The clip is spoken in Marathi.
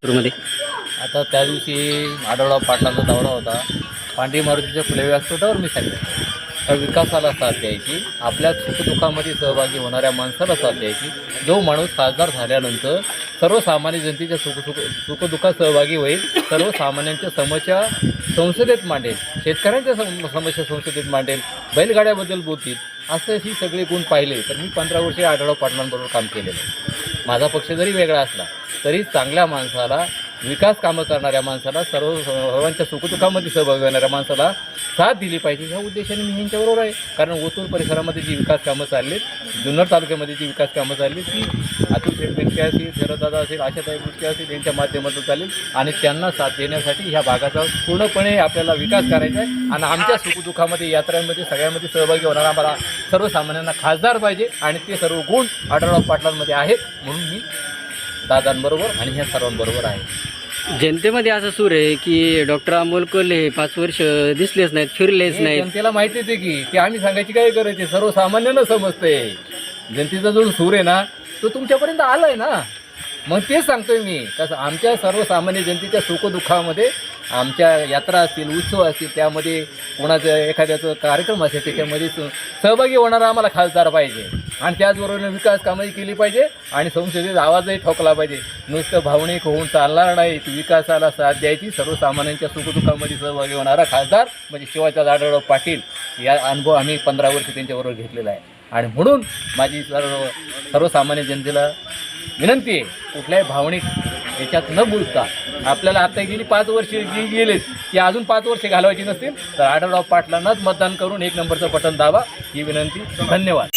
मध्ये आता त्या दिवशी आढळराव पाटलांचा दौरा होता. पांढरी मारुतीच्या फुले व्यासपीठावर मी सांगितलं तर विकासाला साथ द्यायची, आपल्या सुखदुःखामध्ये सहभागी होणाऱ्या माणसाला साथ द्यायची. जो माणूस खासदार झाल्यानंतर सर्वसामान्य जनतेच्या सुखदुःखात सहभागी होईल, सर्वसामान्यांच्या समस्या संसदेत मांडेल, शेतकऱ्यांच्या समस्या संसदेत मांडेल, बैलगाड्याबद्दल बोलतील, असं ही सगळे गुण पाहिले तर मी 15 वर्षे आढळराव पाटलांबरोबर काम केलेलं आहे. माझा पक्ष जरी वेगळा असला तरी चांगल्या माणसाला, विकास कामं करणाऱ्या माणसाला, सर्वांच्या सुखदुःखामध्ये सहभागी होणाऱ्या माणसाला साथ दिली पाहिजे ह्या उद्देशाने मी ह्यांच्याबरोबर आहे. कारण ओतूर परिसरामध्ये जी विकास कामं चाललीत, जुन्नर तालुक्यामध्ये जी विकास कामं चालली ती अतुल शेठ बेनके असतील, शरददादा असेल, आशाताई बुचके असतील यांच्या माध्यमातून चालेल आणि त्यांना साथ देण्यासाठी ह्या भागाचा पूर्णपणे आपल्याला विकास करायचा आहे. आणि आमच्या सुखदुःखामध्ये, यात्रांमध्ये, सगळ्यामध्ये सहभागी होणारा आम्हाला सर्वसामान्यांना खासदार पाहिजे आणि ते सर्व गुण आढळराव पाटलांमध्ये आहेत. म्हणून मी दादांबरोबर आणि ह्या सर्वांबरोबर आहे. जनतेमध्ये असं सूर आहे की डॉक्टर अमोल कोल्हे 5 वर्ष दिसलेच नाहीत, फिरलेच नाहीत. जनतेला माहितीच आहे की ते आम्ही सांगायची काय करायची, सर्वसामान्यांना समजते. जनतेचा जो सूर आहे ना तो तुमच्यापर्यंत आला आहे ना, मग तेच सांगतोय मी. कसं आमच्या सर्वसामान्य जनतेच्या सुखदुःखामध्ये, आमच्या यात्रा असतील, उत्सव असतील, त्यामध्ये कोणाचं एखाद्याचं कार्यक्रम असेल त्याच्यामध्ये सहभागी होणारा आम्हाला खासदार पाहिजे. आणि त्याचबरोबर विकास कामंही केली पाहिजे आणि संसदेत आवाजही ठोकला पाहिजे. नुसतं भावनिक होऊन चालणार नाही, विकासाला साथ द्यायची, सर्वसामान्यांच्या सुखदुःखामध्ये सहभागी होणारा खासदार म्हणजे शिवाजीराव आढळराव पाटील. या अनुभव आम्ही 15 वर्ष त्यांच्याबरोबर घेतलेला आहे. आणि म्हणून माझी सर्वसामान्य जनतेला विनंती आहे, कुठल्याही भावनिक याच्यात न बोलता आपल्याला आता गेली 5 वर्ष जी गेलेत ती अजून 5 वर्षे घालवायची नसतील तर आढळराव पाटलांनाच मतदान करून 1 नंबरचं बटन दाबा ही विनंती. धन्यवाद.